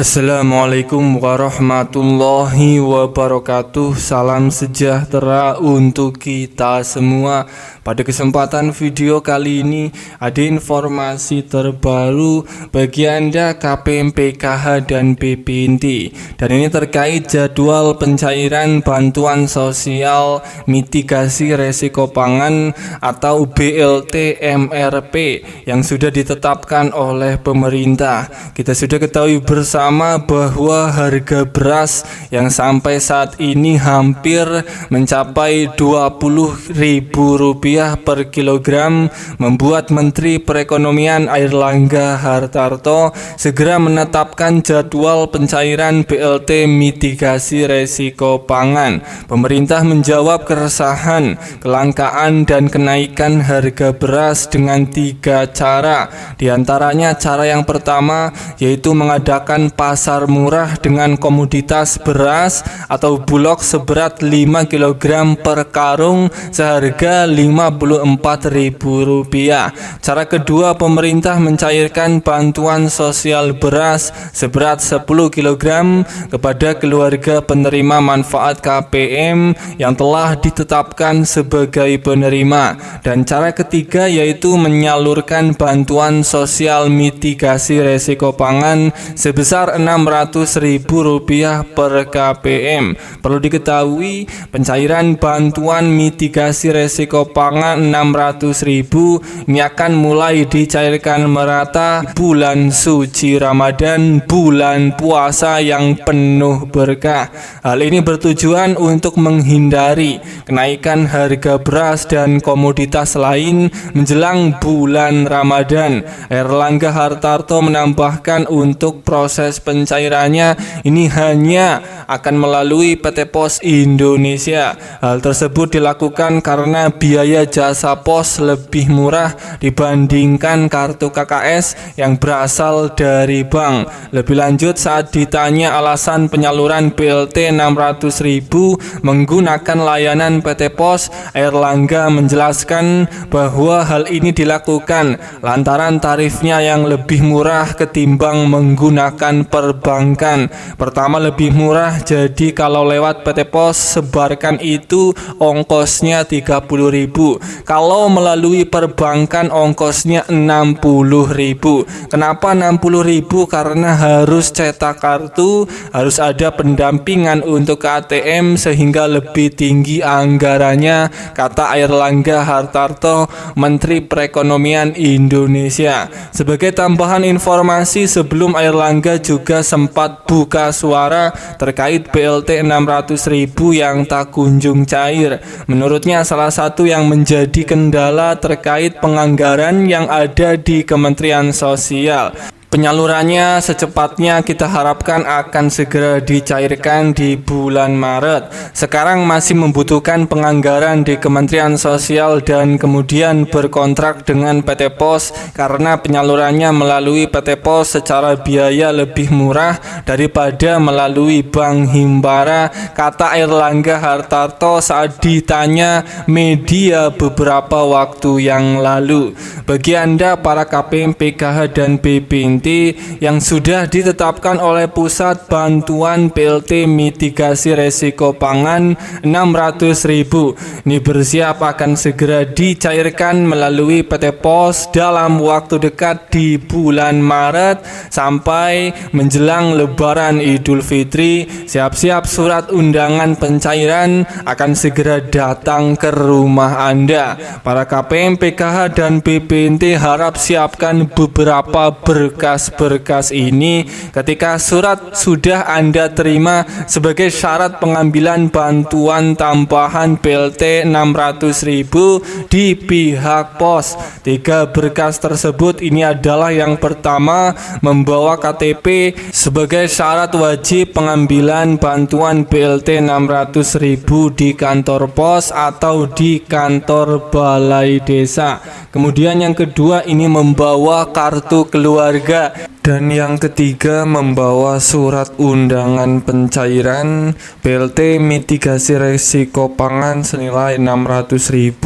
Assalamualaikum warahmatullahi wabarakatuh. Salam sejahtera untuk kita semua. Pada kesempatan video kali ini ada informasi terbaru bagi Anda KPM PKH dan BPNT. Dan ini terkait jadwal pencairan bantuan sosial mitigasi resiko pangan atau BLT MRP yang sudah ditetapkan oleh pemerintah. Kita sudah ketahui bersama bahwa harga beras yang sampai saat ini hampir mencapai Rp20.000 per kilogram membuat Menteri Perekonomian Airlangga Hartarto segera menetapkan jadwal pencairan BLT mitigasi resiko pangan. Pemerintah menjawab keresahan, kelangkaan dan kenaikan harga beras dengan 3 cara. Di antaranya cara yang pertama yaitu mengadakan pasar murah dengan komoditas beras atau bulog seberat 5 kg per karung seharga Rp54.000. Cara kedua, pemerintah mencairkan bantuan sosial beras seberat 10 kg kepada keluarga penerima manfaat KPM yang telah ditetapkan sebagai penerima. Dan cara ketiga yaitu menyalurkan bantuan sosial mitigasi resiko pangan sebesar Rp600.000 per KPM. Perlu diketahui, pencairan bantuan mitigasi resiko pangan Rp600.000 ini akan mulai dicairkan merata bulan suci Ramadan, bulan puasa yang penuh berkah. Hal ini bertujuan untuk menghindari kenaikan harga beras dan komoditas lain menjelang bulan Ramadan. Airlangga Hartarto menambahkan untuk proses pencairannya ini hanya akan melalui PT Pos Indonesia. Hal tersebut dilakukan karena biaya jasa pos lebih murah dibandingkan kartu KKS yang berasal dari bank. Lebih lanjut, saat ditanya alasan penyaluran BLT Rp600.000 menggunakan layanan PT Pos, Airlangga menjelaskan bahwa hal ini dilakukan lantaran tarifnya yang lebih murah ketimbang menggunakan perbankan. Pertama, lebih murah, jadi kalau lewat PT Pos sebarkan itu ongkosnya Rp30.000. Kalau melalui perbankan ongkosnya Rp60.000. Kenapa Rp60.000? Karena harus cetak kartu, harus ada pendampingan untuk ATM sehingga lebih tinggi anggarannya, kata Airlangga Hartarto, Menteri Perekonomian Indonesia. Sebagai tambahan informasi, sebelum Airlangga juga sempat buka suara terkait BLT Rp600.000 yang tak kunjung cair. Menurutnya salah satu yang menjadi kendala terkait penganggaran yang ada di Kementerian Sosial. Penyalurannya secepatnya kita harapkan akan segera dicairkan di bulan Maret. Sekarang masih membutuhkan penganggaran di Kementerian Sosial dan kemudian berkontrak dengan PT Pos karena penyalurannya melalui PT Pos secara biaya lebih murah daripada melalui Bank Himbara, kata Airlangga Hartarto saat ditanya media beberapa waktu yang lalu. Bagi Anda para KPM PKH dan BPNT yang sudah ditetapkan oleh Pusat Bantuan BLT Mitigasi Resiko Pangan Rp600.000 ini bersiap akan segera dicairkan melalui PT Pos dalam waktu dekat di bulan Maret sampai menjelang Lebaran Idul Fitri. Siap-siap surat undangan pencairan akan segera datang ke rumah Anda. Para KPM PKH dan BPNT harap siapkan beberapa berkas ini ketika surat sudah Anda terima sebagai syarat pengambilan bantuan tambahan BLT Rp600.000 di pihak pos. 3 berkas tersebut ini adalah yang pertama, membawa KTP sebagai syarat wajib pengambilan bantuan BLT Rp600.000 di kantor pos atau di kantor balai desa. Kemudian yang kedua ini membawa kartu keluarga. Dan yang ketiga, membawa surat undangan pencairan BLT mitigasi resiko pangan senilai 600.000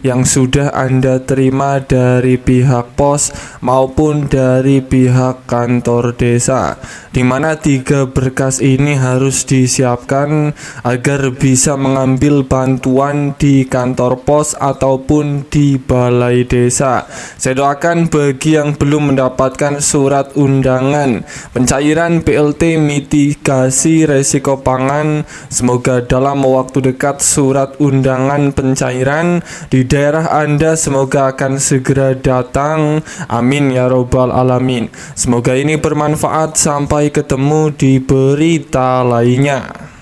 yang sudah Anda terima dari pihak pos maupun dari pihak kantor desa, di mana 3 berkas ini harus disiapkan agar bisa mengambil bantuan di kantor pos ataupun di balai desa. Saya doakan bagi yang belum mendapatkan surat undangan pencairan BLT mitigasi resiko pangan, semoga dalam waktu dekat surat undangan pencairan di daerah Anda semoga akan segera datang. Amin ya robbal alamin. Semoga ini bermanfaat. Sampai ketemu di berita lainnya.